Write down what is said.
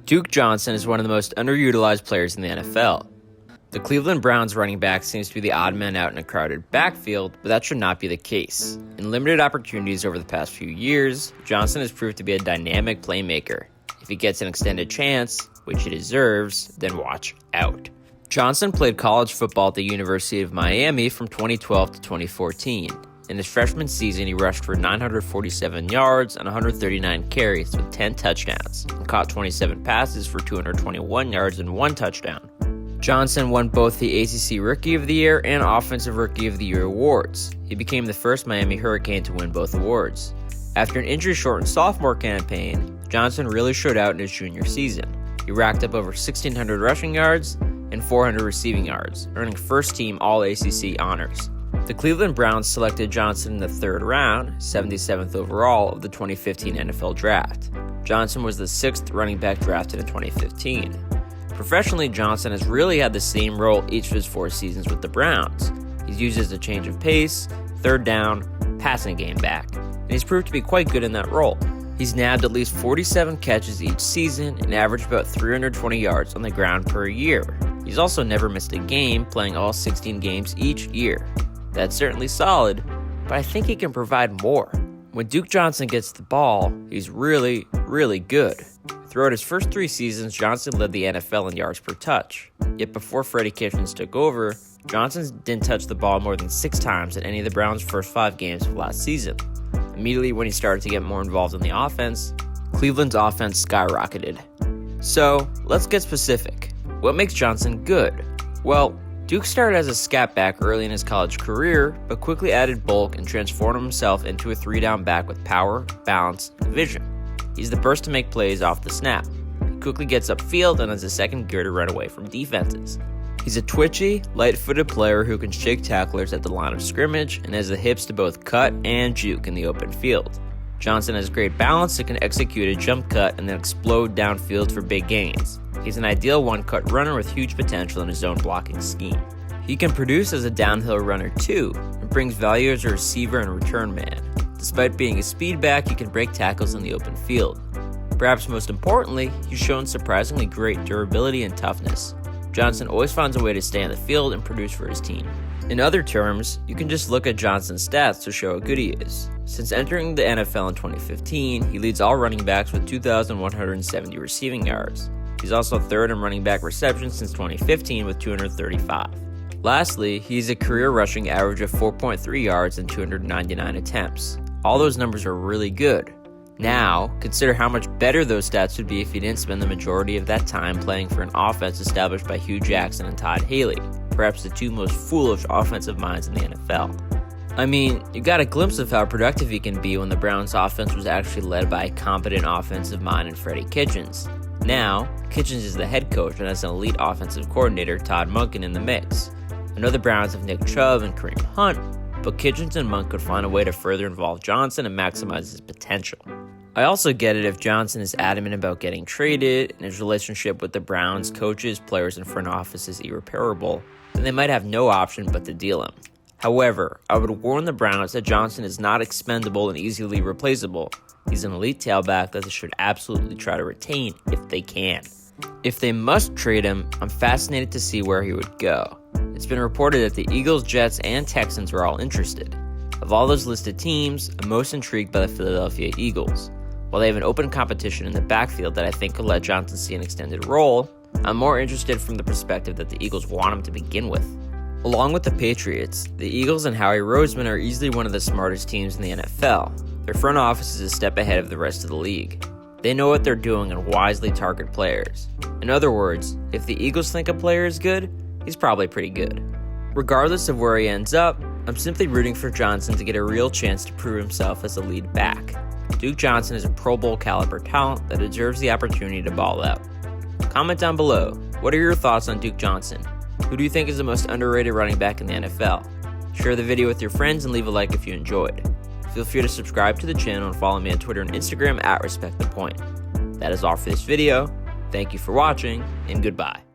Duke Johnson is one of the most underutilized players in the NFL. The Cleveland Browns running back seems to be the odd man out in a crowded backfield, but that should not be the case. In limited opportunities over the past few years, Johnson has proved to be a dynamic playmaker. If he gets an extended chance, which he deserves, then watch out. Johnson played college football at the University of Miami from 2012 to 2014. In his freshman season, he rushed for 947 yards and 139 carries with 10 touchdowns, and caught 27 passes for 221 yards and 1 touchdown. Johnson won both the ACC Rookie of the Year and Offensive Rookie of the Year awards. He became the first Miami Hurricane to win both awards. After an injury-shortened sophomore campaign, Johnson really showed out in his junior season. He racked up over 1,600 rushing yards and 400 receiving yards, earning first-team All-ACC honors. The Cleveland Browns selected Johnson in the 3rd round, 77th overall, of the 2015 NFL Draft. Johnson was the 6th running back drafted in 2015. Professionally, Johnson has really had the same role each of his 4 seasons with the Browns. He's used as a change of pace, 3rd down, passing game back, and he's proved to be quite good in that role. He's nabbed at least 47 catches each season and averaged about 320 yards on the ground per year. He's also never missed a game, playing all 16 games each year. That's certainly solid, but I think he can provide more. When Duke Johnson gets the ball, he's really, really good. Throughout his first 3 seasons, Johnson led the NFL in yards per touch. Yet before Freddie Kitchens took over, Johnson didn't touch the ball more than 6 times in any of the Browns' first 5 games of last season. Immediately when he started to get more involved in the offense, Cleveland's offense skyrocketed. So, let's get specific. What makes Johnson good? Well, Duke started as a scat back early in his college career, but quickly added bulk and transformed himself into a 3-down back with power, balance, and vision. He's the first to make plays off the snap. He quickly gets upfield and has a second gear to run away from defenses. He's a twitchy, light-footed player who can shake tacklers at the line of scrimmage and has the hips to both cut and juke in the open field. Johnson has great balance and can execute a jump cut and then explode downfield for big gains. He's an ideal one-cut runner with huge potential in his zone blocking scheme. He can produce as a downhill runner too, and brings value as a receiver and return man. Despite being a speed back, he can break tackles in the open field. Perhaps most importantly, he's shown surprisingly great durability and toughness. Johnson always finds a way to stay on the field and produce for his team. In other terms, you can just look at Johnson's stats to show how good he is. Since entering the NFL in 2015, he leads all running backs with 2,170 receiving yards. He's also 3rd in running back receptions since 2015 with 235. Lastly, he's a career rushing average of 4.3 yards and 299 attempts. All those numbers are really good. Now, consider how much better those stats would be if he didn't spend the majority of that time playing for an offense established by Hugh Jackson and Todd Haley, perhaps the 2 most foolish offensive minds in the NFL. I mean, you got a glimpse of how productive he can be when the Browns' offense was actually led by a competent offensive mind in Freddie Kitchens. Now, Kitchens is the head coach and has an elite offensive coordinator, Todd Monken, in the mix. I know the Browns have Nick Chubb and Kareem Hunt, but Kitchens and Monk could find a way to further involve Johnson and maximize his potential. I also get it if Johnson is adamant about getting traded and his relationship with the Browns, coaches, players, and front office is irreparable, then they might have no option but to deal him. However, I would warn the Browns that Johnson is not expendable and easily replaceable. He's an elite tailback that they should absolutely try to retain if they can. If they must trade him, I'm fascinated to see where he would go. It's been reported that the Eagles, Jets, and Texans are all interested. Of all those listed teams, I'm most intrigued by the Philadelphia Eagles. While they have an open competition in the backfield that I think could let Johnson see an extended role, I'm more interested from the perspective that the Eagles want him to begin with. Along with the Patriots, the Eagles and Howie Roseman are easily one of the smartest teams in the NFL. Their front office is a step ahead of the rest of the league. They know what they're doing and wisely target players. In other words, if the Eagles think a player is good, he's probably pretty good. Regardless of where he ends up, I'm simply rooting for Johnson to get a real chance to prove himself as a lead back. Duke Johnson is a Pro Bowl caliber talent that deserves the opportunity to ball out. Comment down below, what are your thoughts on Duke Johnson? Who do you think is the most underrated running back in the NFL? Share the video with your friends and leave a like if you enjoyed. Feel free to subscribe to the channel and follow me on Twitter and Instagram @RespectThePoint. That is all for this video. Thank you for watching, and goodbye.